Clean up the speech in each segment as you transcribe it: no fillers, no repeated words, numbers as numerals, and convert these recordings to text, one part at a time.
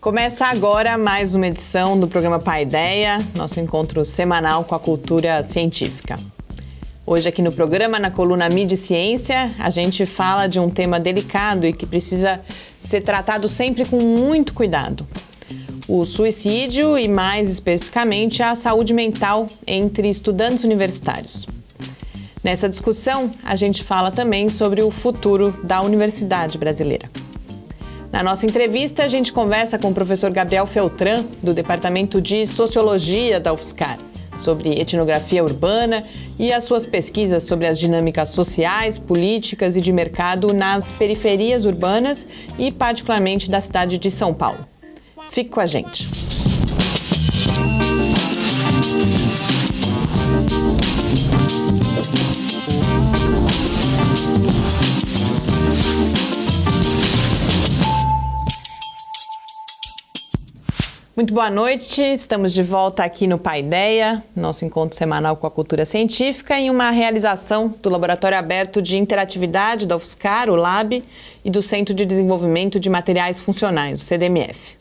Começa agora mais uma edição do programa Paideia, nosso encontro semanal com a cultura científica. Hoje aqui no programa, na coluna Mídia e Ciência, a gente fala de um tema delicado e que precisa ser tratado sempre com muito cuidado. O suicídio e, mais especificamente, a saúde mental entre estudantes universitários. Nessa discussão, a gente fala também sobre o futuro da universidade brasileira. Na nossa entrevista, a gente conversa com o professor Gabriel Feltran, do Departamento de Sociologia da UFSCar, sobre etnografia urbana e as suas pesquisas sobre as dinâmicas sociais, políticas e de mercado nas periferias urbanas e, particularmente, da cidade de São Paulo. Fique com a gente. Muito boa noite, estamos de volta aqui no Paideia, nosso encontro semanal com a cultura científica, em uma realização do Laboratório Aberto de Interatividade da UFSCar, o LAB, e do Centro de Desenvolvimento de Materiais Funcionais, o CDMF.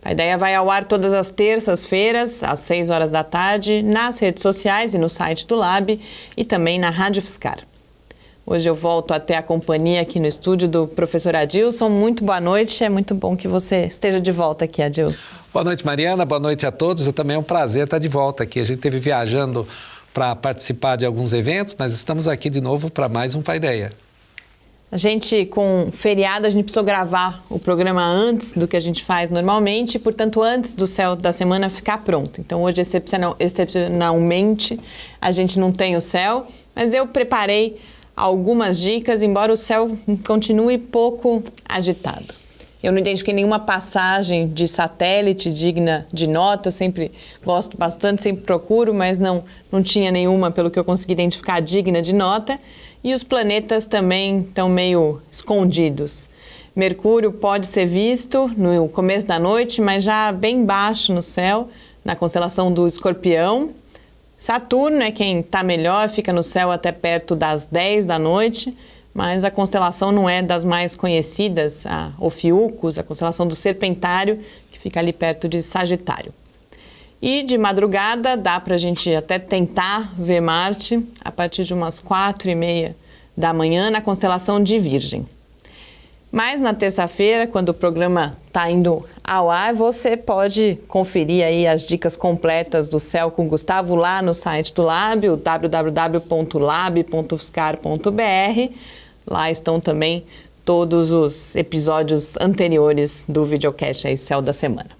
A Paideia vai ao ar todas as terças-feiras, às 6 horas da tarde, nas redes sociais e no site do LAB e também na Rádio UFSCar. Hoje eu volto até a companhia aqui no estúdio do professor Adilson. Muito boa noite, é muito bom que você esteja de volta aqui, Adilson. Boa noite, Mariana, boa noite a todos. Também é um prazer estar de volta aqui. A gente esteve viajando para participar de alguns eventos, mas estamos aqui de novo para mais um Paideia. A gente, com feriado, a gente precisou gravar o programa antes do que a gente faz normalmente, portanto, antes do Céu da Semana ficar pronto. Então, hoje, excepcionalmente, a gente não tem o Céu, mas eu preparei algumas dicas, embora o céu continue pouco agitado. Eu não identifiquei nenhuma passagem de satélite digna de nota, eu sempre gosto bastante, sempre procuro, mas não tinha nenhuma, pelo que eu consegui identificar, digna de nota. E os planetas também estão meio escondidos. Mercúrio pode ser visto no começo da noite, mas já bem baixo no céu, na constelação do Escorpião. Saturno é quem está melhor, fica no céu até perto das 10 da noite, mas a constelação não é das mais conhecidas, a Ophiuchus, a constelação do Serpentário, que fica ali perto de Sagitário. E de madrugada dá para a gente até tentar ver Marte a partir de umas 4h30 da manhã na constelação de Virgem. Mas na terça-feira, quando o programa está indo ao ar, você pode conferir aí as dicas completas do Céu com Gustavo lá no site do Lab, o www.lab.ufscar.br. Lá estão também todos os episódios anteriores do videocast aí, Céu da Semana.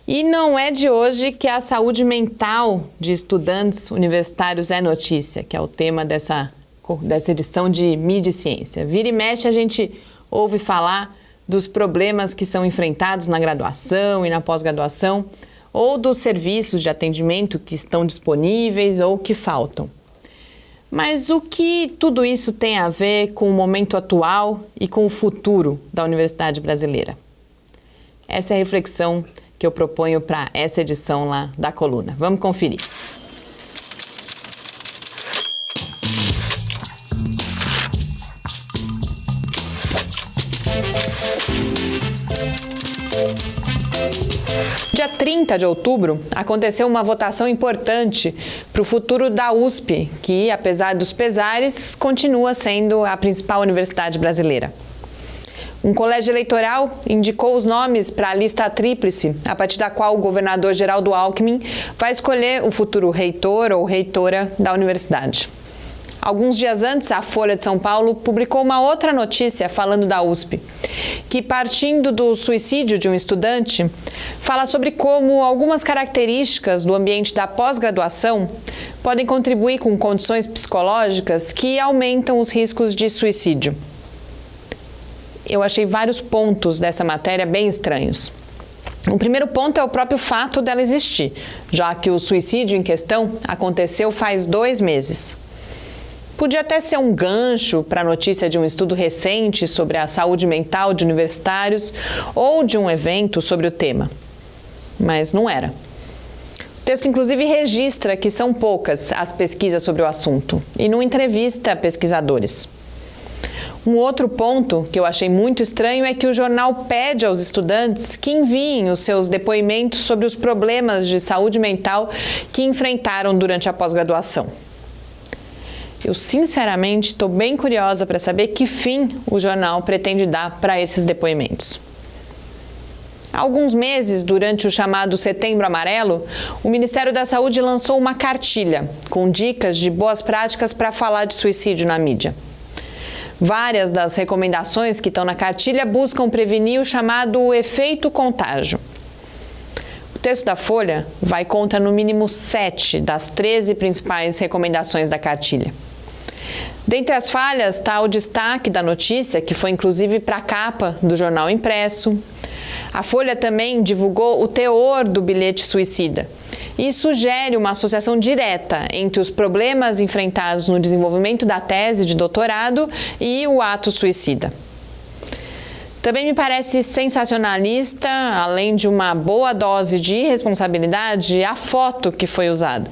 E não é de hoje que a saúde mental de estudantes universitários é notícia, que é o tema dessa edição de Mídia e Ciência. Vira e mexe a gente ouve falar dos problemas que são enfrentados na graduação e na pós-graduação, ou dos serviços de atendimento que estão disponíveis ou que faltam. Mas o que tudo isso tem a ver com o momento atual e com o futuro da universidade brasileira? Essa é a reflexão que eu proponho para essa edição lá da coluna. Vamos conferir. Dia 30 de outubro, aconteceu uma votação importante para o futuro da USP, que, apesar dos pesares, continua sendo a principal universidade brasileira. Um colégio eleitoral indicou os nomes para a lista tríplice, a partir da qual o governador Geraldo Alckmin vai escolher o futuro reitor ou reitora da universidade. Alguns dias antes, a Folha de São Paulo publicou uma outra notícia falando da USP, que, partindo do suicídio de um estudante, fala sobre como algumas características do ambiente da pós-graduação podem contribuir com condições psicológicas que aumentam os riscos de suicídio. Eu achei vários pontos dessa matéria bem estranhos. O primeiro ponto é o próprio fato dela existir, já que o suicídio em questão aconteceu faz 2 meses. Podia até ser um gancho para a notícia de um estudo recente sobre a saúde mental de universitários ou de um evento sobre o tema, mas não era. O texto, inclusive, registra que são poucas as pesquisas sobre o assunto e não entrevista pesquisadores. Um outro ponto que eu achei muito estranho é que o jornal pede aos estudantes que enviem os seus depoimentos sobre os problemas de saúde mental que enfrentaram durante a pós-graduação. Eu, sinceramente, estou bem curiosa para saber que fim o jornal pretende dar para esses depoimentos. Há alguns meses, durante o chamado Setembro Amarelo, o Ministério da Saúde lançou uma cartilha com dicas de boas práticas para falar de suicídio na mídia. Várias das recomendações que estão na cartilha buscam prevenir o chamado efeito contágio. O texto da Folha vai contra no mínimo 7 das 13 principais recomendações da cartilha. Dentre as falhas está o destaque da notícia, que foi inclusive para a capa do jornal impresso. A Folha também divulgou o teor do bilhete suicida e sugere uma associação direta entre os problemas enfrentados no desenvolvimento da tese de doutorado e o ato suicida. Também me parece sensacionalista, além de uma boa dose de irresponsabilidade, a foto que foi usada,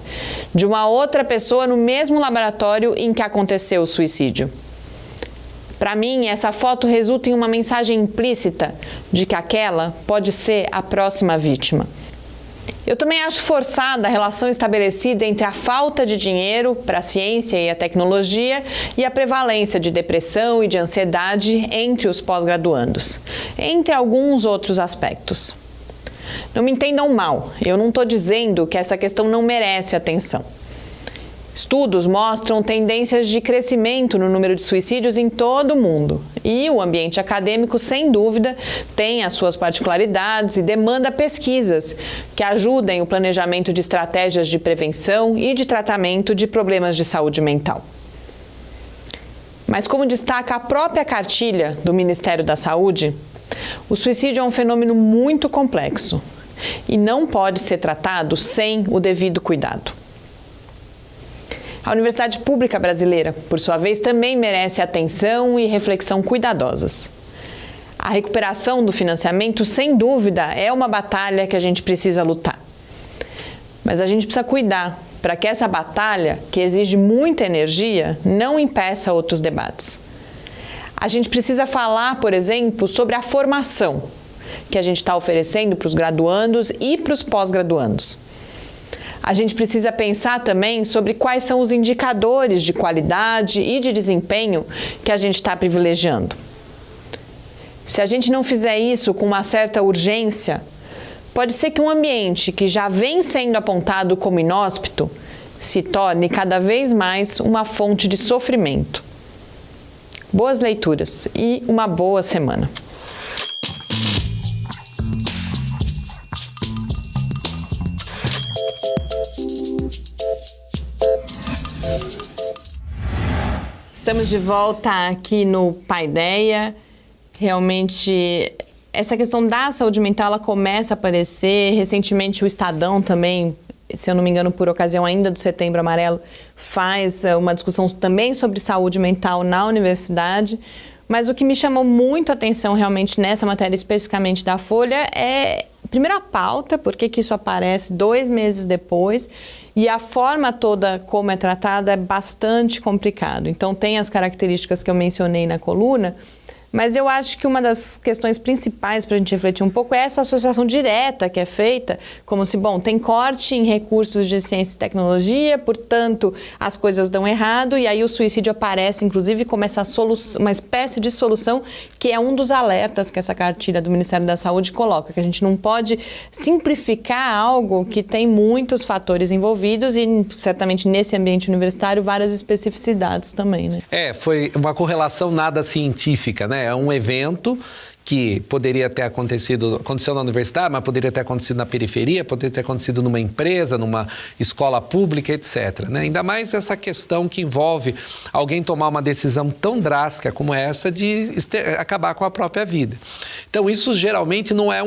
de uma outra pessoa no mesmo laboratório em que aconteceu o suicídio. Para mim, essa foto resulta em uma mensagem implícita de que aquela pode ser a próxima vítima. Eu também acho forçada a relação estabelecida entre a falta de dinheiro para a ciência e a tecnologia e a prevalência de depressão e de ansiedade entre os pós-graduandos, entre alguns outros aspectos. Não me entendam mal, eu não estou dizendo que essa questão não merece atenção. Estudos mostram tendências de crescimento no número de suicídios em todo o mundo e o ambiente acadêmico, sem dúvida, tem as suas particularidades e demanda pesquisas que ajudem o planejamento de estratégias de prevenção e de tratamento de problemas de saúde mental. Mas, como destaca a própria cartilha do Ministério da Saúde, o suicídio é um fenômeno muito complexo e não pode ser tratado sem o devido cuidado. A Universidade Pública Brasileira, por sua vez, também merece atenção e reflexão cuidadosas. A recuperação do financiamento, sem dúvida, é uma batalha que a gente precisa lutar. Mas a gente precisa cuidar para que essa batalha, que exige muita energia, não impeça outros debates. A gente precisa falar, por exemplo, sobre a formação que a gente está oferecendo para os graduandos e para os pós-graduandos. A gente precisa pensar também sobre quais são os indicadores de qualidade e de desempenho que a gente está privilegiando. Se a gente não fizer isso com uma certa urgência, pode ser que um ambiente que já vem sendo apontado como inóspito se torne cada vez mais uma fonte de sofrimento. Boas leituras e uma boa semana. Estamos de volta aqui no Paideia. Realmente, essa questão da saúde mental ela começa a aparecer. Recentemente, o Estadão também, se eu não me engano, por ocasião ainda do Setembro Amarelo, faz uma discussão também sobre saúde mental na universidade. Mas o que me chamou muito a atenção realmente nessa matéria, especificamente da Folha, é, primeiro, a pauta, porque que isso aparece 2 meses depois, e a forma toda como é tratada é bastante complicado. Então, tem as características que eu mencionei na coluna, mas eu acho que uma das questões principais para a gente refletir um pouco é essa associação direta que é feita, como se, bom, tem corte em recursos de ciência e tecnologia, portanto, as coisas dão errado, e aí o suicídio aparece, inclusive, como uma espécie de solução, que é um dos alertas que essa cartilha do Ministério da Saúde coloca, que a gente não pode simplificar algo que tem muitos fatores envolvidos e, certamente, nesse ambiente universitário, várias especificidades também, né? Foi uma correlação nada científica, né? É um evento que poderia ter aconteceu na universidade, mas poderia ter acontecido na periferia, poderia ter acontecido numa empresa, numa escola pública, etc. Né? Ainda mais essa questão que envolve alguém tomar uma decisão tão drástica como essa de acabar com a própria vida. Então, isso geralmente não é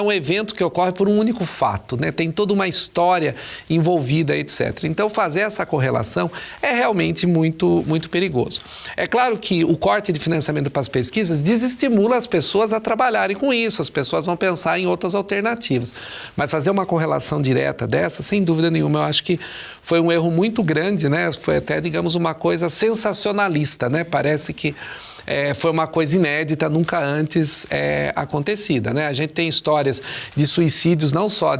um evento que ocorre por um único fato, né? Tem toda uma história envolvida, etc. Então, fazer essa correlação é realmente muito, muito perigoso. É claro que o corte de financiamento para as pesquisas desestimula as pessoas a trabalharem com isso, as pessoas vão pensar em outras alternativas. Mas fazer uma correlação direta dessa, sem dúvida nenhuma, eu acho que foi um erro muito grande, né? Foi até, digamos, uma coisa sensacionalista, né? Parece que foi uma coisa inédita, nunca antes acontecida, né? A gente tem histórias de suicídios não só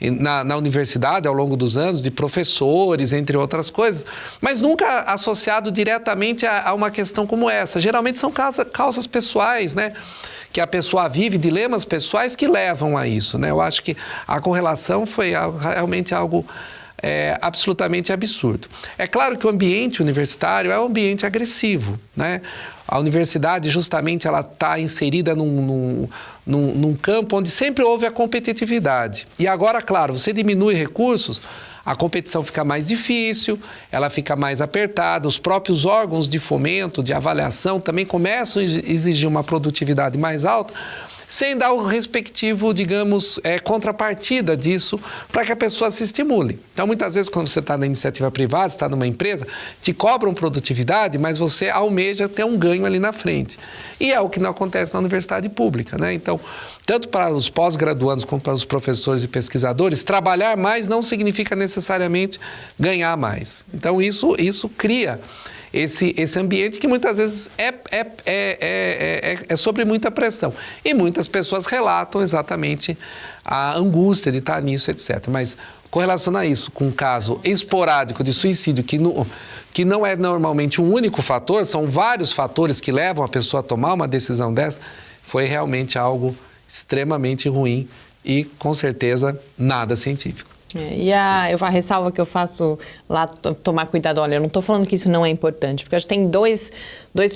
na universidade ao longo dos anos, de professores, entre outras coisas, mas nunca associado diretamente a uma questão como essa. Geralmente são causas pessoais, né? Que a pessoa vive, dilemas pessoais que levam a isso, né? Eu acho que a correlação foi realmente algo absolutamente absurdo. É claro que o ambiente universitário é um ambiente agressivo, né? A universidade, justamente, ela está inserida num campo onde sempre houve a competitividade. E agora, claro, você diminui recursos, a competição fica mais difícil, ela fica mais apertada, os próprios órgãos de fomento, de avaliação, também começam a exigir uma produtividade mais alta, sem dar o respectivo, digamos, contrapartida disso para que a pessoa se estimule. Então, muitas vezes, quando você está na iniciativa privada, está numa empresa, te cobram produtividade, mas você almeja ter um ganho ali na frente. E é o que não acontece na universidade pública, né? Então, tanto para os pós-graduandos como para os professores e pesquisadores, trabalhar mais não significa necessariamente ganhar mais. Então, isso cria esse ambiente que muitas vezes é sobre muita pressão. E muitas pessoas relatam exatamente a angústia de estar nisso, etc. Mas correlacionar isso com um caso esporádico de suicídio, que não é normalmente um único fator, são vários fatores que levam a pessoa a tomar uma decisão dessa, foi realmente algo extremamente ruim e, com certeza, nada científico. A ressalva que eu faço lá, tomar cuidado, olha, eu não estou falando que isso não é importante, porque acho que tem dois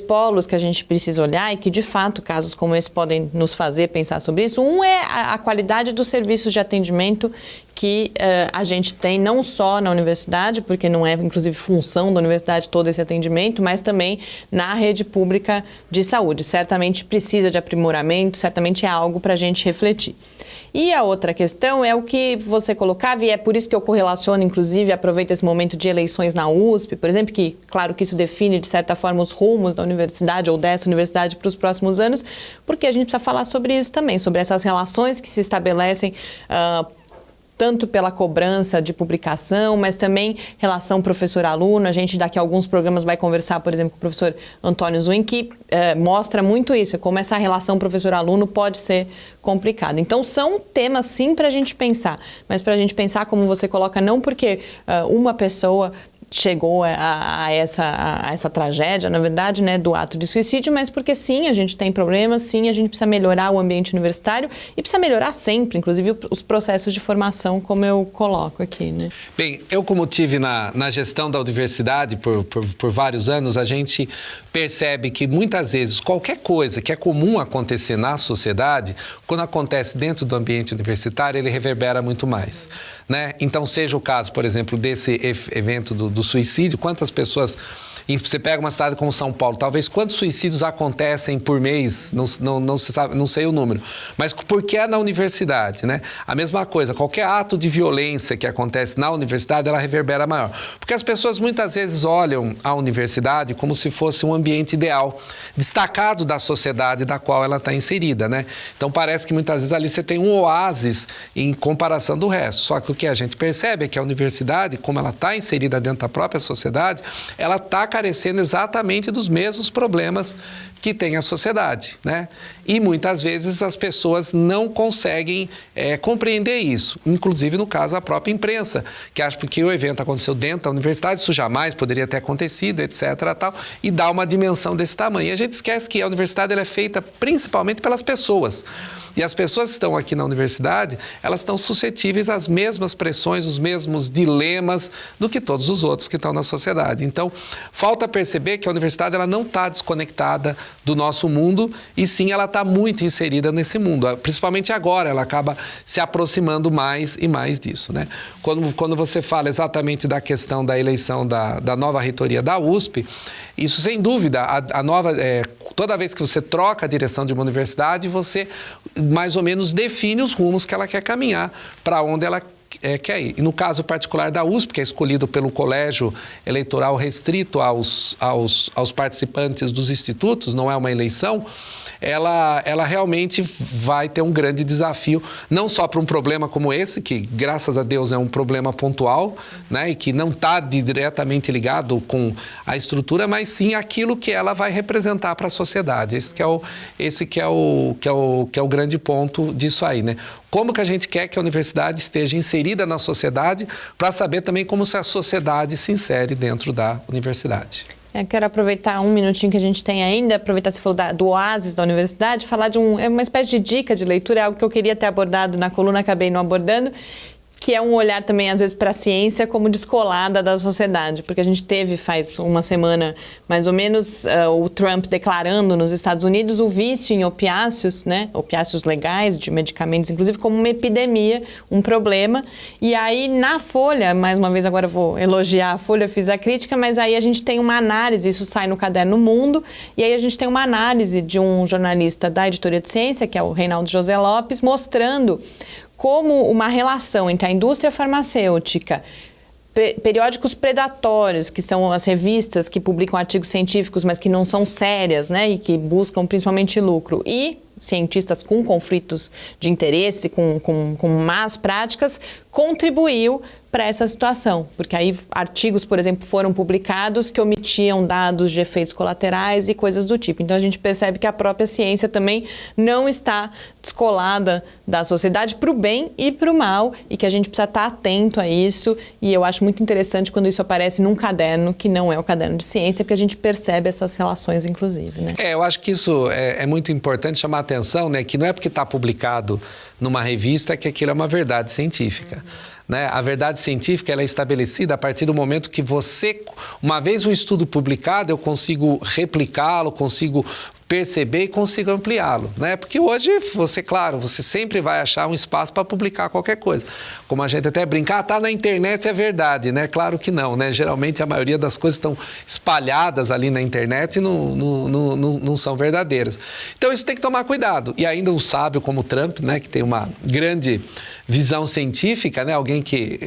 polos que a gente precisa olhar e que, de fato, casos como esse podem nos fazer pensar sobre isso. Um é a qualidade dos serviços de atendimento que a gente tem, não só na universidade, porque não é, inclusive, função da universidade todo esse atendimento, mas também na rede pública de saúde. Certamente precisa de aprimoramento, certamente é algo para a gente refletir. E a outra questão é o que você colocava, e é por isso que eu correlaciono, inclusive, aproveito esse momento de eleições na USP, por exemplo, que, claro que isso define, de certa forma, os rumos da universidade ou dessa universidade para os próximos anos, porque a gente precisa falar sobre isso também, sobre essas relações que se estabelecem tanto pela cobrança de publicação, mas também relação professor-aluno. A gente daqui a alguns programas vai conversar, por exemplo, com o professor Antônio Zuin, que mostra muito isso, como essa relação professor-aluno pode ser complicada. Então, são temas, sim, para a gente pensar, mas para a gente pensar, como você coloca, não porque uma pessoa chegou a essa tragédia, na verdade, né, do ato de suicídio, mas porque sim, a gente tem problemas, sim, a gente precisa melhorar o ambiente universitário e precisa melhorar sempre, inclusive os processos de formação, como eu coloco aqui, né? Bem, eu como tive na gestão da universidade por vários anos, a gente percebe que muitas vezes qualquer coisa que é comum acontecer na sociedade, quando acontece dentro do ambiente universitário, ele reverbera muito mais, né? Então, seja o caso, por exemplo, desse evento do suicídio, quantas pessoas... Você pega uma cidade como São Paulo, talvez quantos suicídios acontecem por mês, não se sabe, não sei o número, mas porque é na universidade, né? A mesma coisa, qualquer ato de violência que acontece na universidade, ela reverbera maior. Porque as pessoas muitas vezes olham a universidade como se fosse um ambiente ideal, destacado da sociedade da qual ela está inserida, né? Então parece que muitas vezes ali você tem um oásis em comparação do resto. Só que o que a gente percebe é que a universidade, como ela está inserida dentro da própria sociedade, ela está carecendo exatamente dos mesmos problemas que tem a sociedade, né? E muitas vezes as pessoas não conseguem compreender isso, inclusive no caso a própria imprensa, que acha que o evento aconteceu dentro da universidade, isso jamais poderia ter acontecido, etc. Tal, e dá uma dimensão desse tamanho. E a gente esquece que a universidade ela é feita principalmente pelas pessoas. E as pessoas que estão aqui na universidade, elas estão suscetíveis às mesmas pressões, os mesmos dilemas do que todos os outros que estão na sociedade. Então, falta perceber que a universidade ela não está desconectada do nosso mundo, e sim ela está muito inserida nesse mundo. Principalmente agora, ela acaba se aproximando mais e mais disso, né? Quando você fala exatamente da questão da eleição da nova reitoria da USP, isso sem dúvida, toda vez que você troca a direção de uma universidade, você mais ou menos define os rumos que ela quer caminhar, para onde ela quer ir. E no caso particular da USP, que é escolhido pelo colégio eleitoral restrito aos participantes dos institutos, não é uma eleição, ela realmente vai ter um grande desafio, não só para um problema como esse, que graças a Deus é um problema pontual, né, e que não está diretamente ligado com a estrutura, mas sim aquilo que ela vai representar para a sociedade. Esse que é o grande ponto disso aí, né? Como que a gente quer que a universidade esteja inserida na sociedade, para saber também como a sociedade se insere dentro da universidade. Eu quero aproveitar um minutinho que a gente tem ainda, aproveitar que você falou do oásis da universidade, falar de uma espécie de dica de leitura, é algo que eu queria ter abordado na coluna, acabei não abordando, que é um olhar também, às vezes, para a ciência como descolada da sociedade, porque a gente teve, faz uma semana, mais ou menos, o Trump declarando nos Estados Unidos o vício em opiáceos, né, opiáceos legais, de medicamentos, inclusive, como uma epidemia, um problema, e aí na Folha, mais uma vez agora eu vou elogiar a Folha, fiz a crítica, mas aí a gente tem uma análise, isso sai no Caderno Mundo, e aí a gente tem uma análise de um jornalista da editoria de ciência, que é o Reinaldo José Lopes, mostrando como uma relação entre a indústria farmacêutica, periódicos predatórios, que são as revistas que publicam artigos científicos, mas que não são sérias, né, e que buscam principalmente lucro, e cientistas com conflitos de interesse, com más práticas, contribuiu para essa situação, porque aí artigos, por exemplo, foram publicados que omitiam dados de efeitos colaterais e coisas do tipo. Então a gente percebe que a própria ciência também não está descolada da sociedade para o bem e para o mal, e que a gente precisa estar atento a isso, e eu acho muito interessante quando isso aparece num caderno que não é o caderno de ciência, porque a gente percebe essas relações, inclusive, né? Eu acho que isso é muito importante chamar a atenção, né, que não é porque está publicado numa revista que aquilo é uma verdade científica. Né? A verdade científica ela é estabelecida a partir do momento que uma vez um estudo publicado, eu consigo replicá-lo, consigo perceber e consigo ampliá-lo, né? Porque hoje você sempre vai achar um espaço para publicar qualquer coisa. Como a gente até brinca, tá na internet, é verdade, né? Claro que não, né? Geralmente a maioria das coisas estão espalhadas ali na internet e não são verdadeiras. Então isso tem que tomar cuidado. E ainda um sábio como Trump, né? Que tem uma grande visão científica, né? Alguém que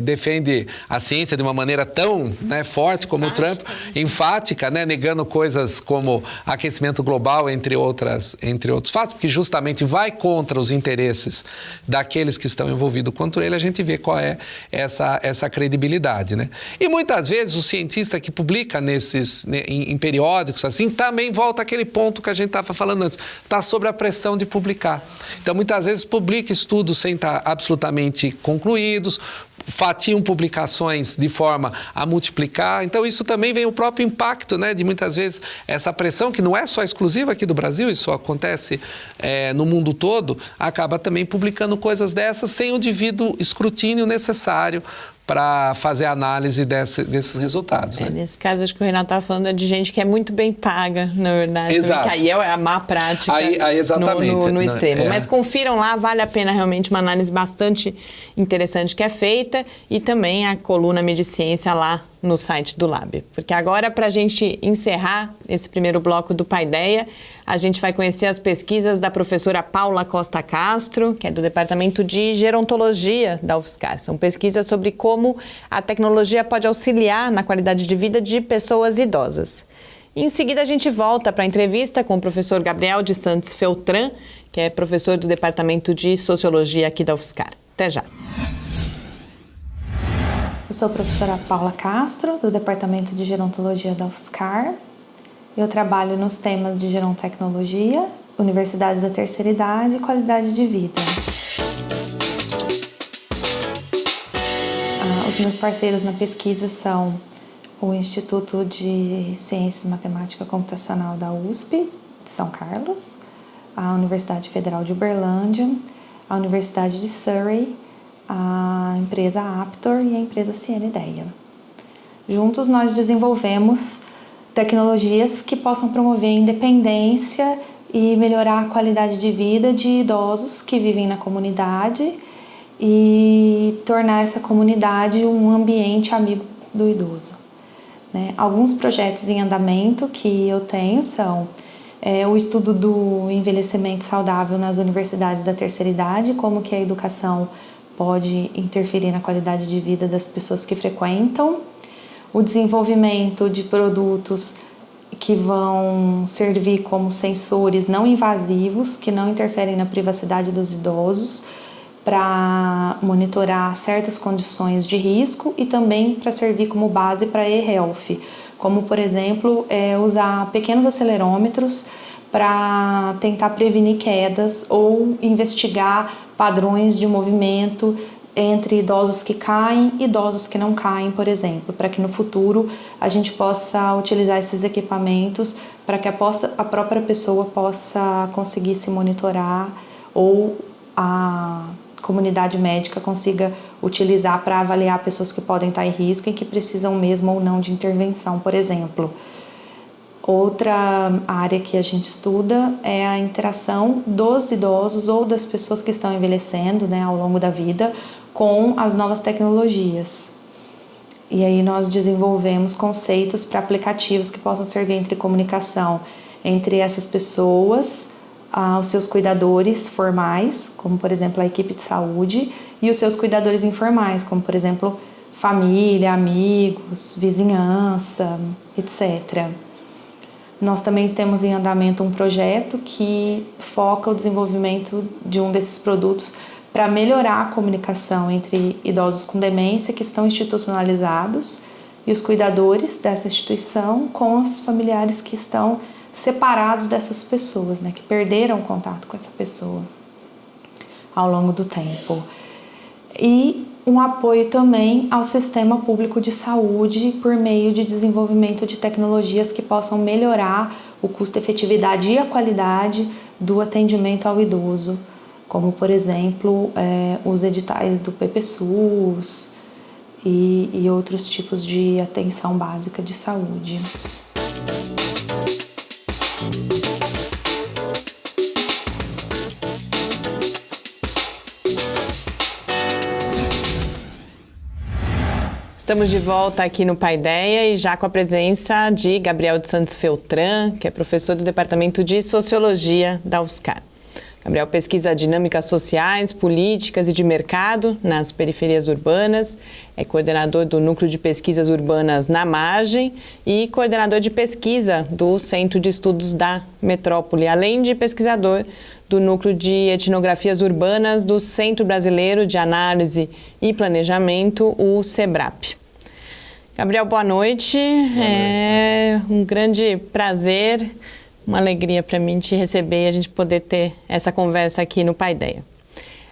defende a ciência de uma maneira tão, né, forte como o Trump, enfática, né? Negando coisas como aquecimento global, entre outros fatos, porque justamente vai contra os interesses daqueles que estão envolvidos contra ele, a gente vê qual é essa credibilidade, né? E muitas vezes o cientista que publica em periódicos assim, também volta àquele ponto que a gente estava falando antes, está sob a pressão de publicar. Então muitas vezes publica estudos sem estar absolutamente concluídos, fatiam publicações de forma a multiplicar. Então isso também vem o próprio impacto, né, de muitas vezes essa pressão, que não é só exclusiva aqui do Brasil, isso acontece no mundo todo, acaba também publicando coisas dessas sem o devido escrutínio necessário para fazer a análise desses resultados. Né? Nesse caso, acho que o Renato estava falando de gente que é muito bem paga, na verdade. Exato. Que aí é a má prática aí exatamente. No extremo. Mas confiram lá, vale a pena realmente uma análise bastante interessante que é feita, e também a coluna Mediciência lá no site do Lab. Porque agora, para a gente encerrar esse primeiro bloco do Paideia, a gente vai conhecer as pesquisas da professora Paula Costa Castro, que é do Departamento de Gerontologia da UFSCar. São pesquisas sobre como a tecnologia pode auxiliar na qualidade de vida de pessoas idosas. Em seguida, a gente volta para a entrevista com o professor Gabriel de Santos Feltran, que é professor do Departamento de Sociologia aqui da UFSCar. Até já! Eu sou a professora Paula Castro, do Departamento de Gerontologia da UFSCar. Eu trabalho nos temas de gerontecnologia, universidades da terceira idade e qualidade de vida. Os meus parceiros na pesquisa são o Instituto de Ciências e Matemática Computacional da USP, de São Carlos, a Universidade Federal de Uberlândia, a Universidade de Surrey, a empresa Aptor e a empresa Cienideia. Juntos nós desenvolvemos tecnologias que possam promover a independência e melhorar a qualidade de vida de idosos que vivem na comunidade e tornar essa comunidade um ambiente amigo do idoso. Né? Alguns projetos em andamento que eu tenho são o estudo do envelhecimento saudável nas universidades da terceira idade, como que a educação pode interferir na qualidade de vida das pessoas que frequentam, o desenvolvimento de produtos que vão servir como sensores não invasivos, que não interferem na privacidade dos idosos, para monitorar certas condições de risco e também para servir como base para e-health, como, por exemplo, usar pequenos acelerômetros para tentar prevenir quedas ou investigar padrões de movimento entre idosos que caem e idosos que não caem, por exemplo, para que no futuro a gente possa utilizar esses equipamentos para que a própria pessoa possa conseguir se monitorar ou a comunidade médica consiga utilizar para avaliar pessoas que podem estar em risco e que precisam mesmo ou não de intervenção, por exemplo. Outra área que a gente estuda é a interação dos idosos ou das pessoas que estão envelhecendo, né, ao longo da vida com as novas tecnologias. E aí nós desenvolvemos conceitos para aplicativos que possam servir entre comunicação entre essas pessoas, os seus cuidadores formais, como por exemplo a equipe de saúde, e os seus cuidadores informais, como por exemplo família, amigos, vizinhança, etc. Nós também temos em andamento um projeto que foca o desenvolvimento de um desses produtos para melhorar a comunicação entre idosos com demência que estão institucionalizados e os cuidadores dessa instituição com os familiares que estão separados dessas pessoas, né, que perderam o contato com essa pessoa ao longo do tempo. E um apoio também ao sistema público de saúde por meio de desenvolvimento de tecnologias que possam melhorar o custo-efetividade e a qualidade do atendimento ao idoso, como, por exemplo, os editais do PPSUS e outros tipos de atenção básica de saúde. Estamos de volta aqui no Paideia e já com a presença de Gabriel de Santos Feltran, que é professor do Departamento de Sociologia da UFSCar. Gabriel pesquisa dinâmicas sociais, políticas e de mercado nas periferias urbanas, é coordenador do Núcleo de Pesquisas Urbanas na Margem e coordenador de pesquisa do Centro de Estudos da Metrópole, além de pesquisador do Núcleo de Etnografias Urbanas do Centro Brasileiro de Análise e Planejamento, o SEBRAP. Gabriel, boa noite. É um grande prazer, uma alegria para mim te receber e a gente poder ter essa conversa aqui no Paideia.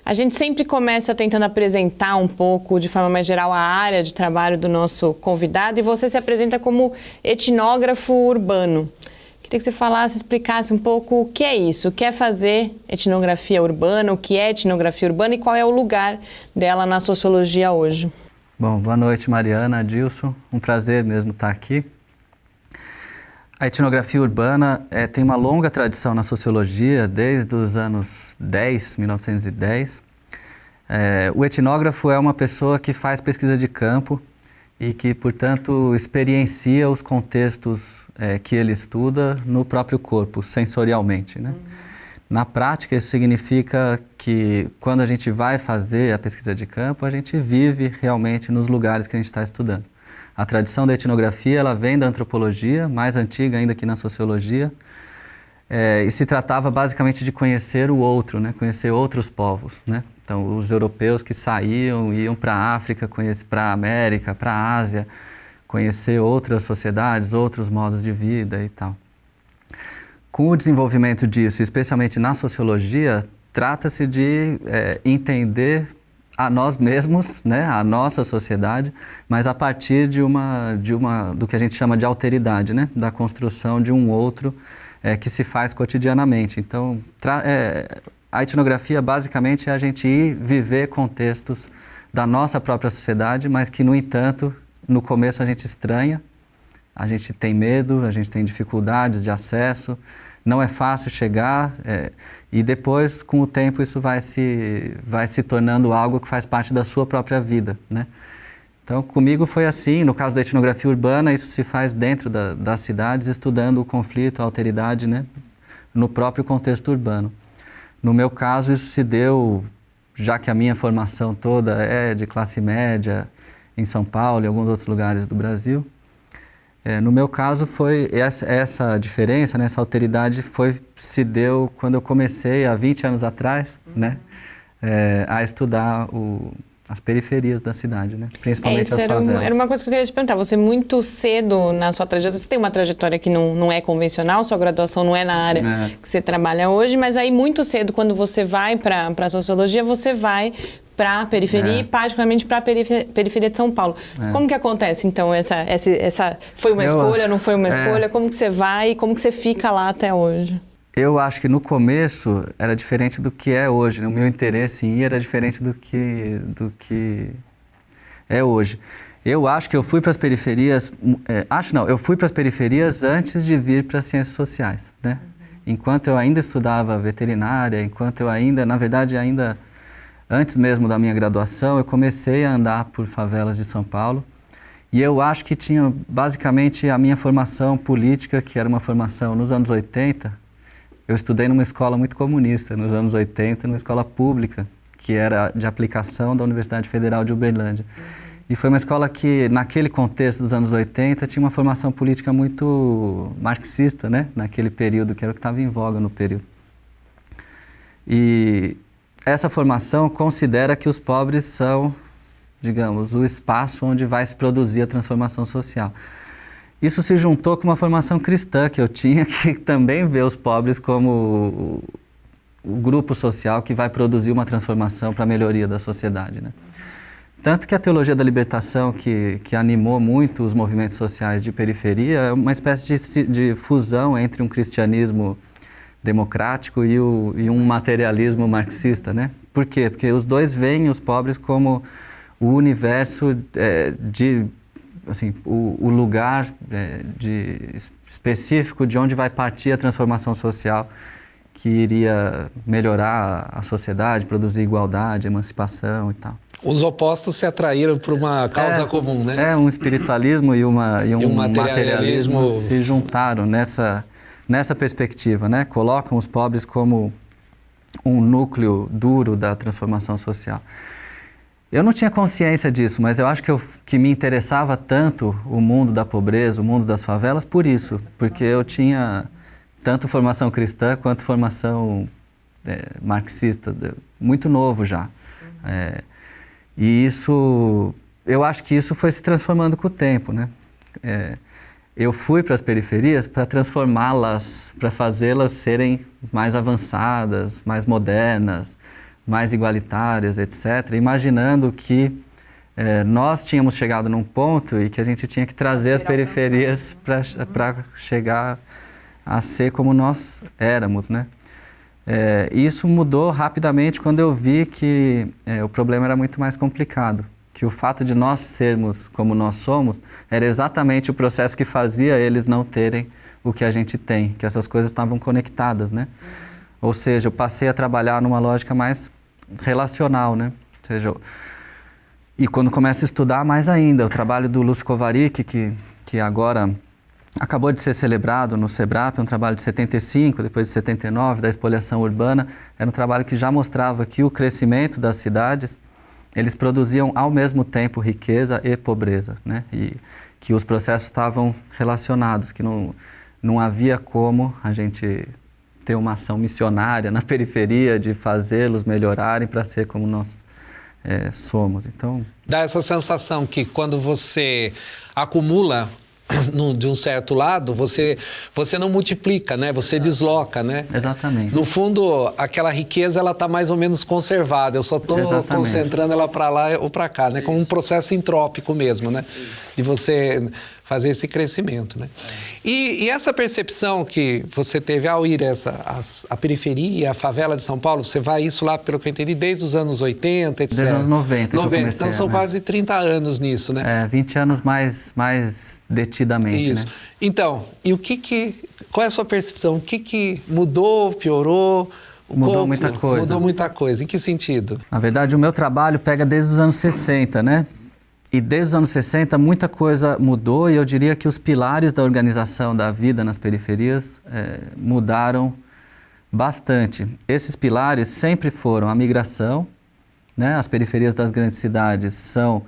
A gente sempre começa tentando apresentar um pouco, de forma mais geral, a área de trabalho do nosso convidado e você se apresenta como etnógrafo urbano. Queria que você falasse, explicasse um pouco o que é isso, o que é fazer etnografia urbana, o que é etnografia urbana e qual é o lugar dela na sociologia hoje. Bom, boa noite, Mariana, Adilson. Um prazer mesmo estar aqui. A etnografia urbana tem uma longa tradição na sociologia, desde os anos 1910. O etnógrafo é uma pessoa que faz pesquisa de campo e que, portanto, experiencia os contextos que ele estuda no próprio corpo, sensorialmente, né? Na prática, isso significa que quando a gente vai fazer a pesquisa de campo, a gente vive realmente nos lugares que a gente está estudando. A tradição da etnografia, ela vem da antropologia, mais antiga ainda que na sociologia, e se tratava basicamente de conhecer o outro, né? Conhecer outros povos, né? Então, os europeus que saíam, iam para a África, para a América, para a Ásia, conhecer outras sociedades, outros modos de vida e tal. Com o desenvolvimento disso, especialmente na sociologia, trata-se de entender a nós mesmos, né, a nossa sociedade, mas a partir do que a gente chama de alteridade, né, da construção de um outro que se faz cotidianamente. Então, a etnografia basicamente é a gente ir viver contextos da nossa própria sociedade, mas que, no entanto, no começo a gente estranha, a gente tem medo, a gente tem dificuldades de acesso, não é fácil chegar e depois, com o tempo, isso vai se tornando algo que faz parte da sua própria vida, né? Então, comigo foi assim, no caso da etnografia urbana, isso se faz dentro das cidades, estudando o conflito, a alteridade, né, no próprio contexto urbano. No meu caso, isso se deu, já que a minha formação toda é de classe média, em São Paulo e alguns outros lugares do Brasil, No meu caso, foi essa diferença, né, essa alteridade se deu quando eu comecei, há 20 anos atrás, né, a estudar as periferias da cidade, né, principalmente as favelas. Era uma coisa que eu queria te perguntar. Você muito cedo na sua trajetória, você tem uma trajetória que não é convencional, sua graduação não é na área que você trabalha hoje, mas aí muito cedo, quando você vai para a sociologia, você vai para a periferia e particularmente para a periferia de São Paulo. Como que acontece, então, essa foi uma escolha, não foi uma escolha? Como que você vai e como que você fica lá até hoje? Eu acho que no começo era diferente do que é hoje, né? O meu interesse em ir era diferente do que é hoje. Eu acho que eu fui para as periferias, eu fui para as periferias antes de vir para as ciências sociais, né? Enquanto eu ainda estudava veterinária, enquanto eu ainda, na verdade, antes mesmo da minha graduação, eu comecei a andar por favelas de São Paulo e eu acho que tinha basicamente a minha formação política, que era uma formação nos anos 80. Eu estudei numa escola muito comunista, nos anos 80, numa escola pública, que era de aplicação da Universidade Federal de Uberlândia. E foi uma escola que, naquele contexto dos anos 80, tinha uma formação política muito marxista, né? Naquele período, que era o que estava em voga no período. E essa formação considera que os pobres são, digamos, o espaço onde vai se produzir a transformação social. Isso se juntou com uma formação cristã que eu tinha, que também vê os pobres como o grupo social que vai produzir uma transformação para a melhoria da sociedade, né? Tanto que a teologia da libertação, que animou muito os movimentos sociais de periferia, é uma espécie de fusão entre um cristianismo democrático e um materialismo marxista, né? Por quê? Porque os dois veem os pobres como o universo o lugar específico de onde vai partir a transformação social que iria melhorar a sociedade, produzir igualdade, emancipação e tal. Os opostos se atraíram por uma causa comum, né? Um espiritualismo e um materialismo se juntaram nessa perspectiva, né? Colocam os pobres como um núcleo duro da transformação social. Eu não tinha consciência disso, mas eu acho que me interessava tanto o mundo da pobreza, o mundo das favelas, por isso. Porque eu tinha tanto formação cristã quanto formação marxista, muito novo já. E eu acho que isso foi se transformando com o tempo, né? Eu fui para as periferias para transformá-las, para fazê-las serem mais avançadas, mais modernas, mais igualitárias, etc., imaginando que nós tínhamos chegado num ponto e que a gente tinha que trazer as periferias para chegar a ser como nós éramos, né? Isso mudou rapidamente quando eu vi que o problema era muito mais complicado, que o fato de nós sermos como nós somos era exatamente o processo que fazia eles não terem o que a gente tem, que essas coisas estavam conectadas, né? Ou seja, eu passei a trabalhar numa lógica mais relacional, né? Ou seja, e quando começo a estudar, mais ainda, o trabalho do Lúcio Kovarik, que agora acabou de ser celebrado no SEBRAP, um trabalho de 75, depois de 79, da espoliação urbana, era um trabalho que já mostrava que o crescimento das cidades, eles produziam ao mesmo tempo riqueza e pobreza, né? E que os processos estavam relacionados, que não havia como a gente ter uma ação missionária na periferia de fazê-los melhorarem para ser como nós somos. Então, dá essa sensação que quando você acumula de um certo lado, você não multiplica, né? Você desloca, né? Exatamente. No fundo, aquela riqueza ela está mais ou menos conservada. Eu só estou concentrando ela para lá ou para cá, né? Como um processo entrópico mesmo, né? De você fazer esse crescimento, né? E essa percepção que você teve ao ir a periferia, a favela de São Paulo, você vai isso lá, pelo que eu entendi, desde os anos 80, etc. Desde os anos 90 que eu comecei, então são quase 30 anos nisso, né? 20 anos mais detidamente, isso. Né? Então, e qual é a sua percepção? O que mudou, piorou? Mudou muita coisa. Mudou muita coisa. Em que sentido? Na verdade, o meu trabalho pega desde os anos 60, né? E desde os anos 60 muita coisa mudou e eu diria que os pilares da organização da vida nas periferias mudaram bastante. Esses pilares sempre foram a migração, né? As periferias das grandes cidades são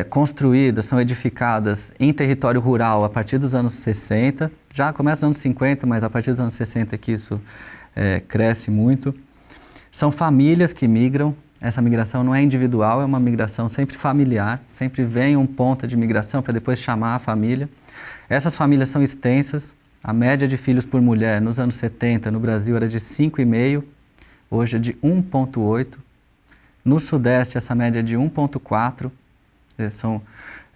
construídas, são edificadas em território rural a partir dos anos 60, já começa nos anos 50, mas a partir dos anos 60 que isso cresce muito. São famílias que migram, essa migração não é individual, é uma migração sempre familiar, sempre vem um ponto de migração para depois chamar a família. Essas famílias são extensas, a média de filhos por mulher nos anos 70 no Brasil era de 5,5, hoje é de 1,8. No Sudeste essa média é de 1,4.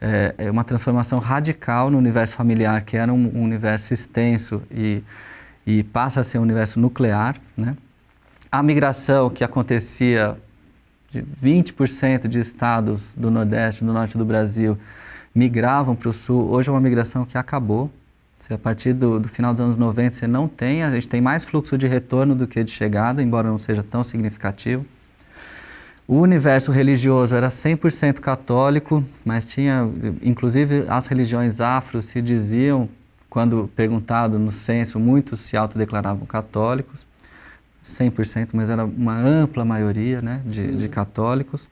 É uma transformação radical no universo familiar, que era um universo extenso e passa a ser um universo nuclear, né? A migração que acontecia de 20% de estados do Nordeste, do Norte do Brasil, migravam para o Sul, hoje é uma migração que acabou. A partir do final dos anos 90 você não tem, a gente tem mais fluxo de retorno do que de chegada, embora não seja tão significativo. O universo religioso era 100% católico, mas tinha, inclusive as religiões afro se diziam, quando perguntado no censo, muitos se autodeclaravam católicos, 100%, mas era uma ampla maioria, né, de católicos.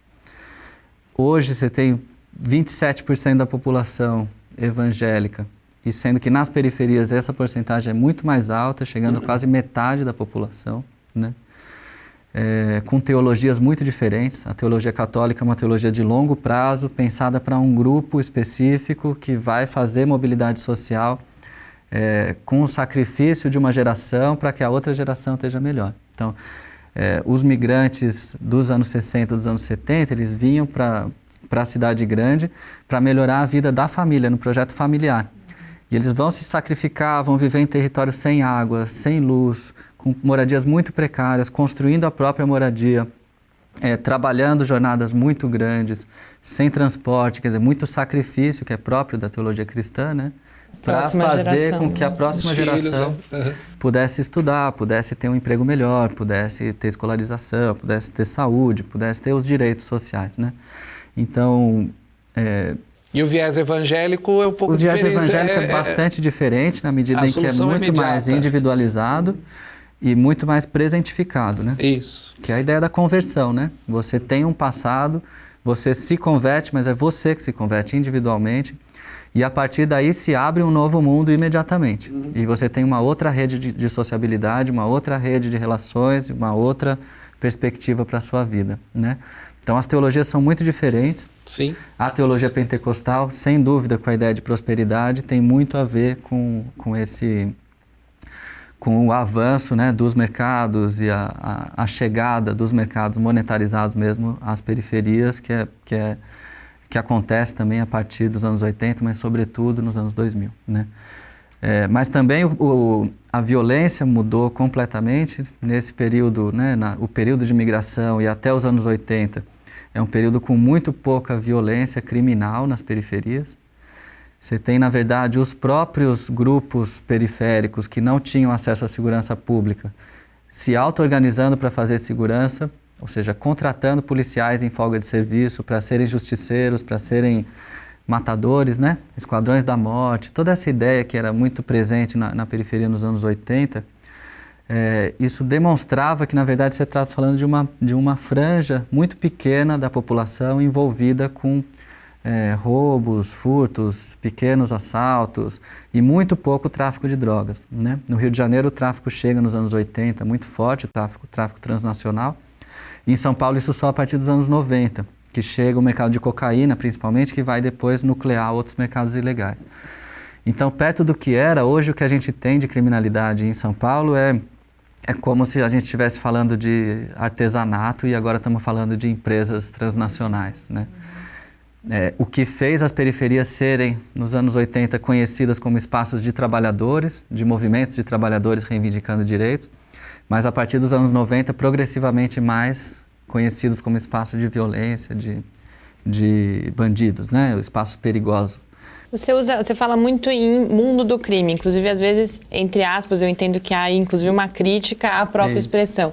Hoje você tem 27% da população evangélica, e sendo que nas periferias essa porcentagem é muito mais alta, chegando a quase metade da população, né? Com teologias muito diferentes. A teologia católica é uma teologia de longo prazo, pensada para um grupo específico que vai fazer mobilidade social com o sacrifício de uma geração para que a outra geração esteja melhor. Então, os migrantes dos anos 60, dos anos 70, eles vinham para a cidade grande para melhorar a vida da família, no projeto familiar. E eles vão se sacrificar, vão viver em territórios sem água, sem luz, com moradias muito precárias, construindo a própria moradia, trabalhando jornadas muito grandes, sem transporte, quer dizer, muito sacrifício, que é próprio da teologia cristã, né? Para fazer com que a próxima geração pudesse estudar, pudesse ter um emprego melhor, pudesse ter escolarização, pudesse ter saúde, pudesse ter os direitos sociais, né? Então... E o viés evangélico é um pouco diferente. O viés evangélico é bastante diferente, na medida em que é muito mais individualizado e muito mais presentificado, né? Isso. Que é a ideia da conversão, né? Você tem um passado, você se converte, mas é você que se converte individualmente, e a partir daí se abre um novo mundo imediatamente. E você tem uma outra rede de sociabilidade, uma outra rede de relações, uma outra perspectiva para a sua vida, né? Então as teologias são muito diferentes. Sim. A teologia pentecostal, sem dúvida, com a ideia de prosperidade, tem muito a ver com o avanço, né, dos mercados e a chegada dos mercados monetarizados mesmo às periferias, que acontece também a partir dos anos 80, mas sobretudo nos anos 2000, né? Mas também a violência mudou completamente nesse período, né, o período de migração e até os anos 80, é um período com muito pouca violência criminal nas periferias. Você tem, na verdade, os próprios grupos periféricos que não tinham acesso à segurança pública se auto-organizando para fazer segurança, ou seja, contratando policiais em folga de serviço para serem justiceiros, para serem matadores, né? Esquadrões da morte, toda essa ideia que era muito presente na periferia nos anos 80, isso demonstrava que, na verdade, você está falando de uma franja muito pequena da população envolvida com roubos, furtos, pequenos assaltos e muito pouco tráfico de drogas, né? No Rio de Janeiro o tráfico chega nos anos 80, muito forte o tráfico transnacional. E em São Paulo isso só a partir dos anos 90, que chega o mercado de cocaína principalmente, que vai depois nuclear outros mercados ilegais. Então, perto do que era, hoje o que a gente tem de criminalidade em São Paulo é como se a gente estivesse falando de artesanato e agora estamos falando de empresas transnacionais, né? O que fez as periferias serem, nos anos 80, conhecidas como espaços de trabalhadores, de movimentos de trabalhadores reivindicando direitos, mas a partir dos anos 90, progressivamente mais conhecidos como espaços de violência, de bandidos, né? Espaços perigosos. Você fala muito em mundo do crime, inclusive às vezes, entre aspas, eu entendo que há inclusive uma crítica à própria expressão.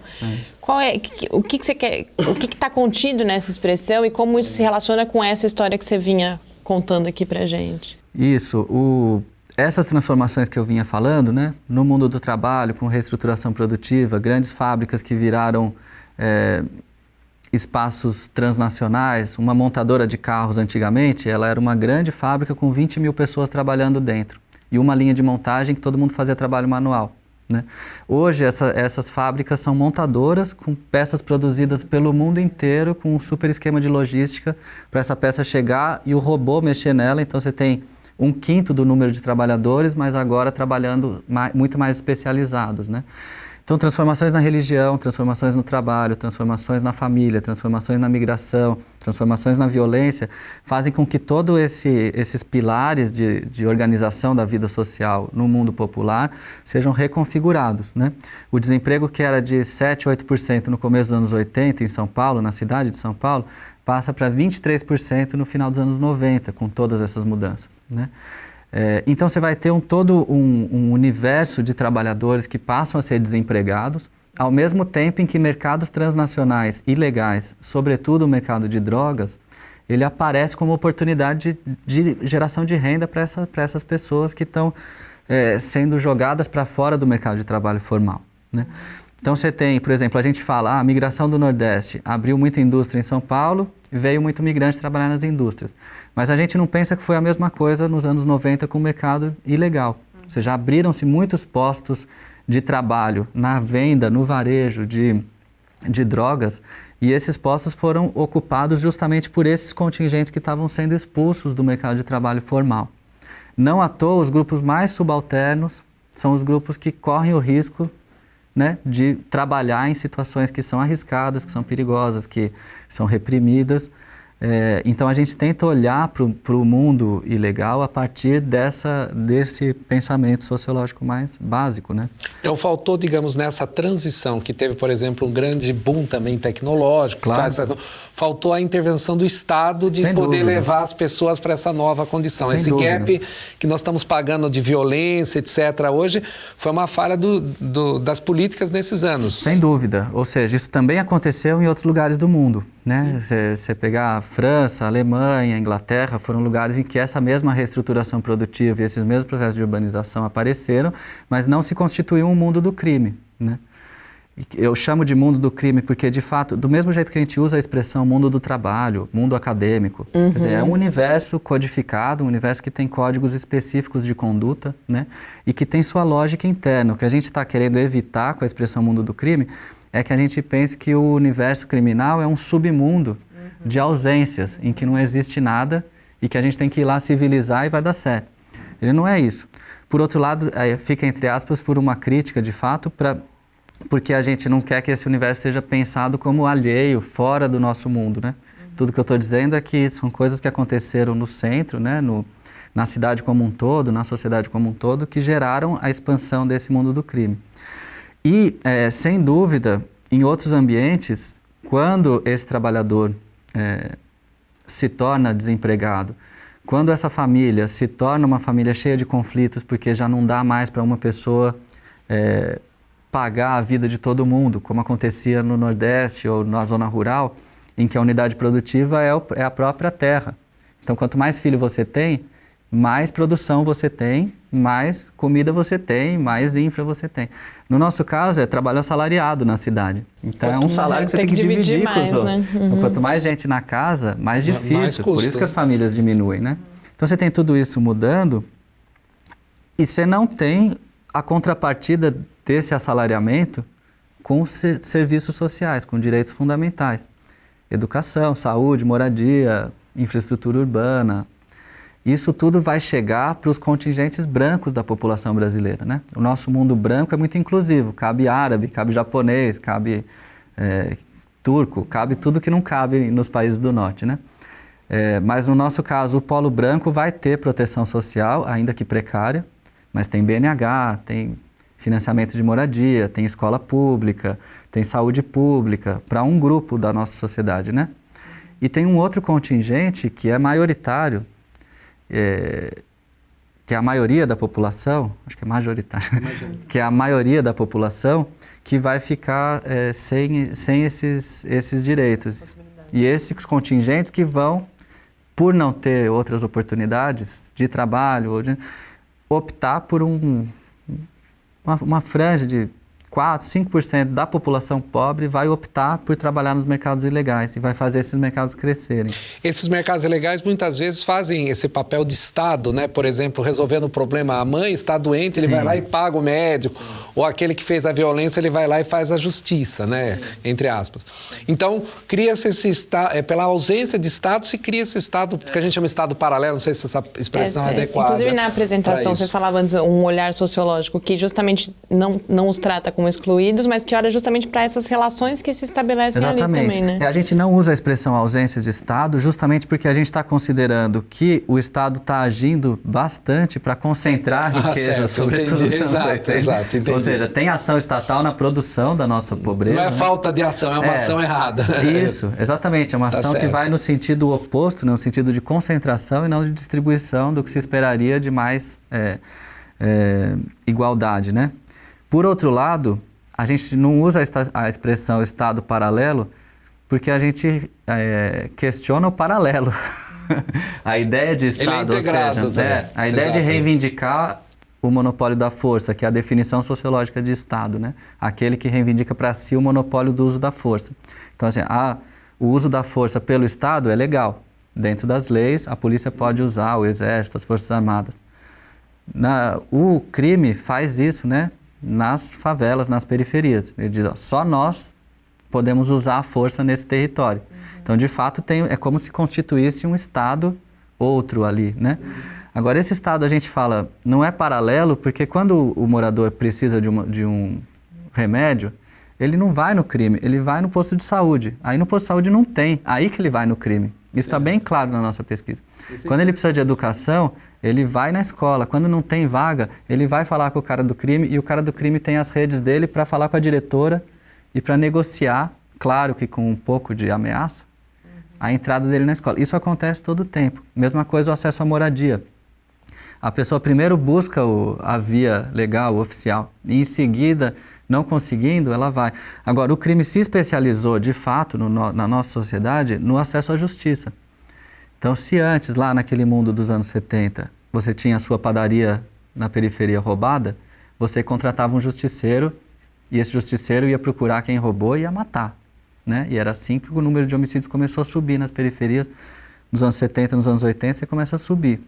O que você quer, o que está contido nessa expressão e como isso se relaciona com essa história que você vinha contando aqui pra gente? Isso, essas transformações que eu vinha falando, né, no mundo do trabalho, com reestruturação produtiva, grandes fábricas que viraram espaços transnacionais. Uma montadora de carros antigamente, ela era uma grande fábrica com 20 mil pessoas trabalhando dentro e uma linha de montagem que todo mundo fazia trabalho manual, né? Hoje essas fábricas são montadoras com peças produzidas pelo mundo inteiro, com um super esquema de logística para essa peça chegar e o robô mexer nela. Então você tem 1/5 do número de trabalhadores, mas agora trabalhando muito mais especializados, né? Então, transformações na religião, transformações no trabalho, transformações na família, transformações na migração, transformações na violência, fazem com que todos esses pilares de organização da vida social no mundo popular sejam reconfigurados, né? O desemprego, que era de 7, 8% no começo dos anos 80 em São Paulo, na cidade de São Paulo, passa para 23% no final dos anos 90, com todas essas mudanças, né? Então você vai ter todo um universo de trabalhadores que passam a ser desempregados, ao mesmo tempo em que mercados transnacionais ilegais, sobretudo o mercado de drogas, ele aparece como oportunidade de geração de renda para essas pessoas que estão sendo jogadas para fora do mercado de trabalho formal, né? Então você tem, por exemplo, a gente fala, a migração do Nordeste abriu muita indústria em São Paulo, veio muito migrante trabalhar nas indústrias. Mas a gente não pensa que foi a mesma coisa nos anos 90 com o mercado ilegal. Ou seja, abriram-se muitos postos de trabalho na venda, no varejo de drogas, e esses postos foram ocupados justamente por esses contingentes que estavam sendo expulsos do mercado de trabalho formal. Não à toa, os grupos mais subalternos são os grupos que correm o risco, né, de trabalhar em situações que são arriscadas, que são perigosas, que são reprimidas. Então a gente tenta olhar para o mundo ilegal a partir desse pensamento sociológico mais básico, né? Então faltou, digamos, nessa transição que teve, por exemplo, um grande boom também tecnológico, claro. Faltou a intervenção do Estado de poder levar as pessoas para essa nova condição. Sem Esse dúvida. gap que nós estamos pagando de violência, etc., hoje, foi uma falha das políticas nesses anos. Sem dúvida. Ou seja, isso também aconteceu em outros lugares do mundo, né? Você pegar a França, a Alemanha, a Inglaterra, foram lugares em que essa mesma reestruturação produtiva e esses mesmos processos de urbanização apareceram, mas não se constituiu um mundo do crime, né? Eu chamo de mundo do crime porque, de fato, do mesmo jeito que a gente usa a expressão mundo do trabalho, mundo acadêmico, quer dizer, é um universo codificado, um universo que tem códigos específicos de conduta, né? E que tem sua lógica interna. O que a gente está querendo evitar com a expressão mundo do crime é que a gente pense que o universo criminal é um submundo de ausências, em que não existe nada e que a gente tem que ir lá civilizar e vai dar certo. Ele não é isso. Por outro lado, fica entre aspas por uma crítica, de fato, porque a gente não quer que esse universo seja pensado como alheio, fora do nosso mundo, né? Tudo que eu estou dizendo é que são coisas que aconteceram no centro, né? Na cidade como um todo, na sociedade como um todo, que geraram a expansão desse mundo do crime. E, sem dúvida, em outros ambientes, quando esse trabalhador se torna desempregado, quando essa família se torna uma família cheia de conflitos, porque já não dá mais para uma pessoa pagar a vida de todo mundo, como acontecia no Nordeste ou na zona rural, em que a unidade produtiva é a própria terra. Então, quanto mais filho você tem, mais produção você tem, mais comida você tem, mais infra você tem. No nosso caso, é trabalho assalariado na cidade. Então, é um salário que você tem que dividir com os outros. Né? Então, quanto mais gente na casa, mais difícil. Mais custo. Por isso que as famílias diminuem, né? Então, você tem tudo isso mudando e você não tem a contrapartida desse assalariamento com serviços sociais, com direitos fundamentais. Educação, saúde, moradia, infraestrutura urbana. Isso tudo vai chegar para os contingentes brancos da população brasileira, né? O nosso mundo branco é muito inclusivo, cabe árabe, cabe japonês, cabe turco, cabe tudo que não cabe nos países do norte, né? Mas no nosso caso, o polo branco vai ter proteção social, ainda que precária, mas tem BNH, tem financiamento de moradia, tem escola pública, tem saúde pública, para um grupo da nossa sociedade, né? E tem um outro contingente que é maioritário, que é a maioria da população, acho que é majoritário, que é a maioria da população que vai ficar sem esses direitos. E esses contingentes que vão, por não ter outras oportunidades de trabalho, optar por uma franja de 4, 5% da população pobre vai optar por trabalhar nos mercados ilegais e vai fazer esses mercados crescerem. Esses mercados ilegais muitas vezes fazem esse papel de Estado, né? Por exemplo, resolvendo o problema, a mãe está doente, ele vai lá e paga o médico, ou aquele que fez a violência, ele vai lá e faz a justiça, né? Entre aspas. Então, cria-se esse Estado, pela ausência de Estado, se cria esse Estado, que a gente chama Estado paralelo, não sei se essa expressão é adequada. Inclusive, na apresentação, você falava antes um olhar sociológico que justamente não os trata como excluídos, mas que olha justamente para essas relações que se estabelecem ali também, né? A gente não usa a expressão ausência de Estado justamente porque a gente está considerando que o Estado está agindo bastante para concentrar riqueza, sobretudo. Exato, ou seja, tem ação estatal na produção da nossa pobreza. Não é falta de ação, é uma ação errada. Isso, exatamente. É uma ação que vai no sentido oposto, no sentido de concentração e não de distribuição do que se esperaria de mais igualdade, né? Por outro lado, a gente não usa a expressão Estado paralelo porque a gente questiona o paralelo. A ideia de Estado, ou seja, a ideia de reivindicar o monopólio da força, que é a definição sociológica de Estado, né? Aquele que reivindica para si o monopólio do uso da força. Então, assim, o uso da força pelo Estado é legal. Dentro das leis, a polícia pode usar, o exército, as forças armadas. O crime faz isso, né? Nas favelas, nas periferias. Ele diz, só nós podemos usar a força nesse território. Então, de fato, é como se constituísse um Estado outro ali, né? Agora, esse Estado, a gente fala, não é paralelo, porque quando o morador precisa de um remédio, ele não vai no crime, ele vai no posto de saúde. Aí no posto de saúde não tem, aí que ele vai no crime. Isso está bem claro na nossa pesquisa. Quando ele precisa de educação, ele vai na escola. Quando não tem vaga, ele vai falar com o cara do crime e o cara do crime tem as redes dele para falar com a diretora e para negociar, claro que com um pouco de ameaça, a entrada dele na escola. Isso acontece todo o tempo. Mesma coisa o acesso à moradia. A pessoa primeiro busca a via legal, oficial, e em seguida, não conseguindo, ela vai. Agora, o crime se especializou, de fato, na nossa sociedade, no acesso à justiça. Então, se antes, lá naquele mundo dos anos 70, você tinha a sua padaria na periferia roubada, você contratava um justiceiro e esse justiceiro ia procurar quem roubou e ia matar, né? E era assim que o número de homicídios começou a subir nas periferias. Nos anos 70, nos anos 80, você começa a subir.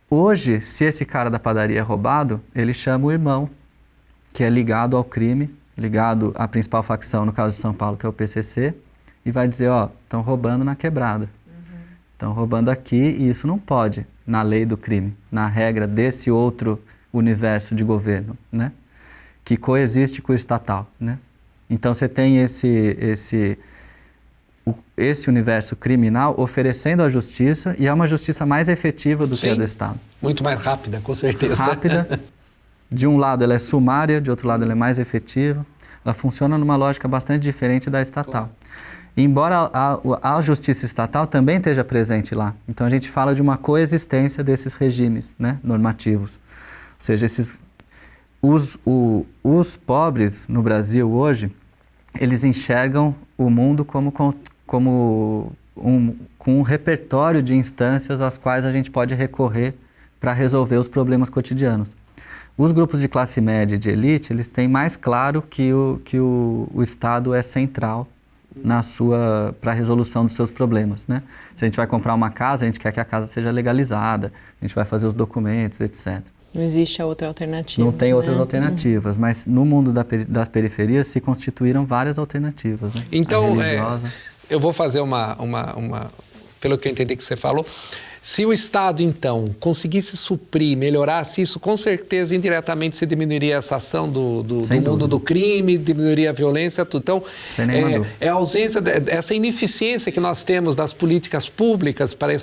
Hoje, se esse cara da padaria é roubado, ele chama o irmão, que é ligado ao crime, ligado à principal facção, no caso de São Paulo, que é o PCC, e vai dizer, estão roubando na quebrada. Estão roubando aqui e isso não pode, na lei do crime, na regra desse outro universo de governo, né? Que coexiste com o estatal, né? Então você tem esse universo criminal oferecendo a justiça e é uma justiça mais efetiva do que a do Estado. Muito mais rápida, com certeza. Rápida. De um lado ela é sumária, de outro lado ela é mais efetiva. Ela funciona numa lógica bastante diferente da estatal. Embora a justiça estatal também esteja presente lá. Então a gente fala de uma coexistência desses regimes, né, normativos. Ou seja, os pobres no Brasil hoje, eles enxergam o mundo com um repertório de instâncias às quais a gente pode recorrer para resolver os problemas cotidianos. Os grupos de classe média e de elite, eles têm mais claro que o Estado é central para a resolução dos seus problemas, né? Se a gente vai comprar uma casa, a gente quer que a casa seja legalizada, a gente vai fazer os documentos, etc. Não existe outra alternativa. Não tem outras alternativas, mas no mundo das periferias se constituíram várias alternativas, né? Então, eu vou fazer pelo que eu entendi que você falou, se o Estado, então, conseguisse suprir, melhorasse isso, com certeza, indiretamente, se diminuiria essa ação do mundo do crime, diminuiria a violência, tudo. Então, é a ausência, essa ineficiência que nós temos das políticas públicas para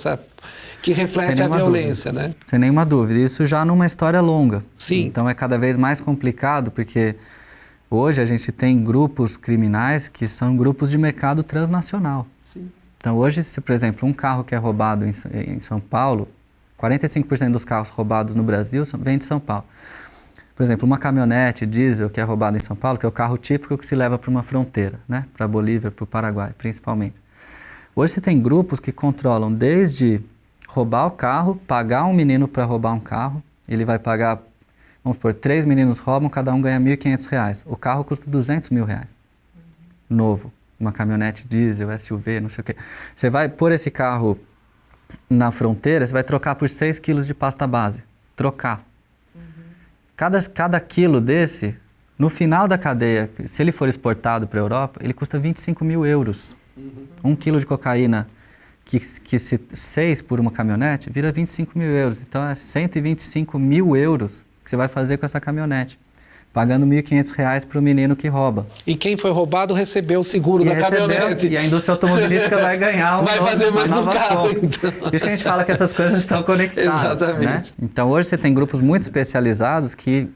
que reflete a violência, né? Sem nenhuma dúvida. Isso já numa história longa. Sim. Então, é cada vez mais complicado, porque hoje a gente tem grupos criminais que são grupos de mercado transnacional. Então, hoje, se, por exemplo, um carro que é roubado em São Paulo, 45% dos carros roubados no Brasil vêm de São Paulo. Por exemplo, uma caminhonete diesel que é roubada em São Paulo, que é o carro típico que se leva para uma fronteira, né? Para a Bolívia, para o Paraguai, principalmente. Hoje você tem grupos que controlam desde roubar o carro, pagar um menino para roubar um carro, ele vai pagar Vamos supor, 3 meninos roubam, cada um ganha R$1.500. O carro custa R$200 mil. Novo. Uma caminhonete diesel, SUV, não sei o quê. Você vai pôr esse carro na fronteira, você vai trocar por 6 quilos de pasta base. Trocar. Cada quilo desse, no final da cadeia, se ele for exportado para a Europa, ele custa 25 mil euros. 1 quilo de cocaína, que se 6 por uma caminhonete, vira 25 mil euros. Então é 125 mil euros que você vai fazer com essa caminhonete, pagando R$1.500 para o menino que rouba. E quem foi roubado recebeu o seguro da caminhonete. E a indústria automobilística vai ganhar fazer mais um carro. Então. Por isso que a gente fala que essas coisas estão conectadas. Exatamente. Né? Então hoje você tem grupos muito especializados que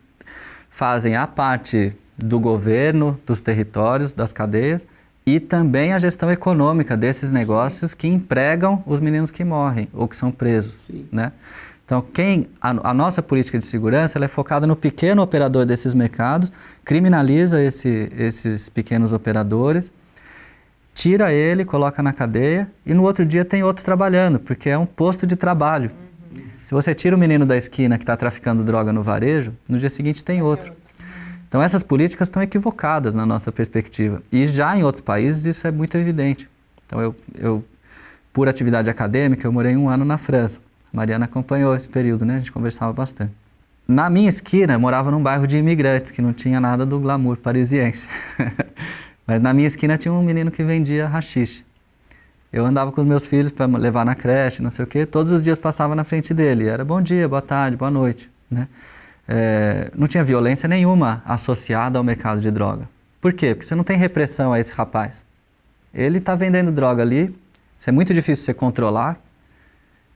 fazem a parte do governo, dos territórios, das cadeias, e também a gestão econômica desses negócios que empregam os meninos que morrem ou que são presos. Né? Então, a nossa política de segurança ela é focada no pequeno operador desses mercados, criminaliza esses pequenos operadores, tira ele, coloca na cadeia e no outro dia tem outro trabalhando, porque é um posto de trabalho. Se você tira o menino da esquina que está traficando droga no varejo, no dia seguinte tem outro. Então, essas políticas estão equivocadas na nossa perspectiva. E já em outros países isso é muito evidente. Então, eu por atividade acadêmica, eu morei 1 ano na França. A Mariana acompanhou esse período, né? A gente conversava bastante. Na minha esquina, eu morava num bairro de imigrantes, que não tinha nada do glamour parisiense. Mas na minha esquina tinha um menino que vendia haxixe. Eu andava com os meus filhos para levar na creche, não sei o quê. Todos os dias passava na frente dele. Era bom dia, boa tarde, boa noite, né? Não tinha violência nenhuma associada ao mercado de droga. Por quê? Porque você não tem repressão a esse rapaz. Ele está vendendo droga ali, isso é muito difícil você controlar.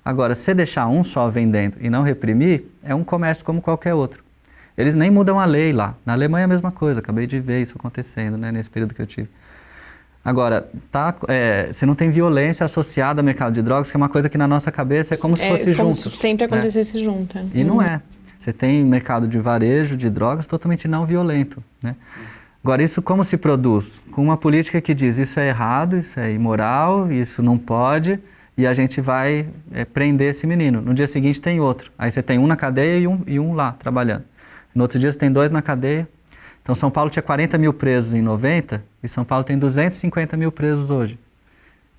Agora, se você deixar um só vendendo e não reprimir, é um comércio como qualquer outro. Eles nem mudam a lei lá. Na Alemanha é a mesma coisa, acabei de ver isso acontecendo, né, nesse período que eu tive. Agora, você não tem violência associada ao mercado de drogas, que é uma coisa que na nossa cabeça é como se fosse como junto. Se sempre acontecesse junto. E não é. Você tem mercado de varejo de drogas totalmente não violento, né? Agora, isso como se produz? Com uma política que diz isso é errado, isso é imoral, isso não pode, e a gente vai prender esse menino. No dia seguinte tem outro. Aí você tem um na cadeia e um lá, trabalhando. No outro dia você tem 2 na cadeia. Então, São Paulo tinha 40 mil presos em 90, e São Paulo tem 250 mil presos hoje.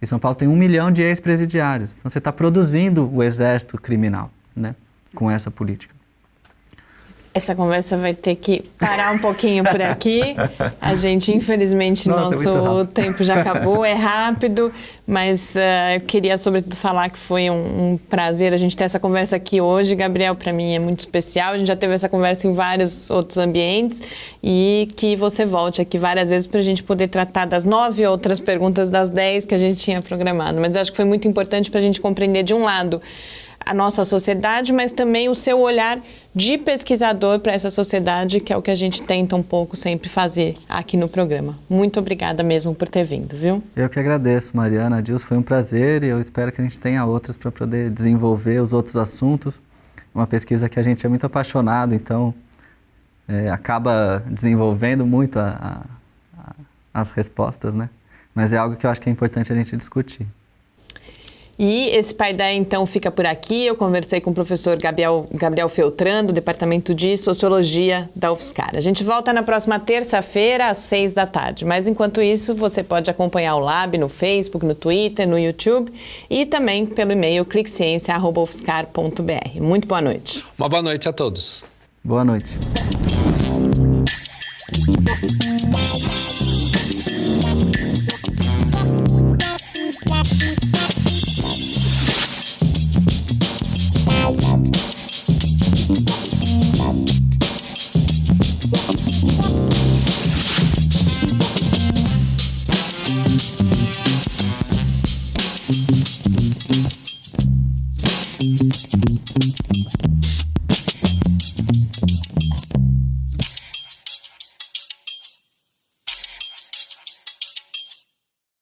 E São Paulo tem 1 milhão de ex-presidiários. Então, você está produzindo o exército criminal, né, com essa política. Essa conversa vai ter que parar um pouquinho por aqui. A gente, infelizmente, nosso tempo já acabou, é rápido, mas eu queria, sobretudo, falar que foi um prazer a gente ter essa conversa aqui hoje. Gabriel, para mim, é muito especial. A gente já teve essa conversa em vários outros ambientes e que você volte aqui várias vezes para a gente poder tratar das 9 outras perguntas das 10 que a gente tinha programado. Mas acho que foi muito importante para a gente compreender, de um lado, a nossa sociedade, mas também o seu olhar de pesquisador para essa sociedade, que é o que a gente tenta um pouco sempre fazer aqui no programa. Muito obrigada mesmo por ter vindo, viu? Eu que agradeço, Mariana, Adilson, foi um prazer e eu espero que a gente tenha outras para poder desenvolver os outros assuntos. Uma pesquisa que a gente é muito apaixonado, então acaba desenvolvendo muito as respostas, né? Mas é algo que eu acho que é importante a gente discutir. E esse Paideia, então, fica por aqui. Eu conversei com o professor Gabriel Feltran, do Departamento de Sociologia da UFSCar. A gente volta na próxima terça-feira, às 6 da tarde. Mas, enquanto isso, você pode acompanhar o Lab no Facebook, no Twitter, no YouTube e também pelo e-mail cliqueciência@ufscar.br. Muito boa noite. Uma boa noite a todos. Boa noite.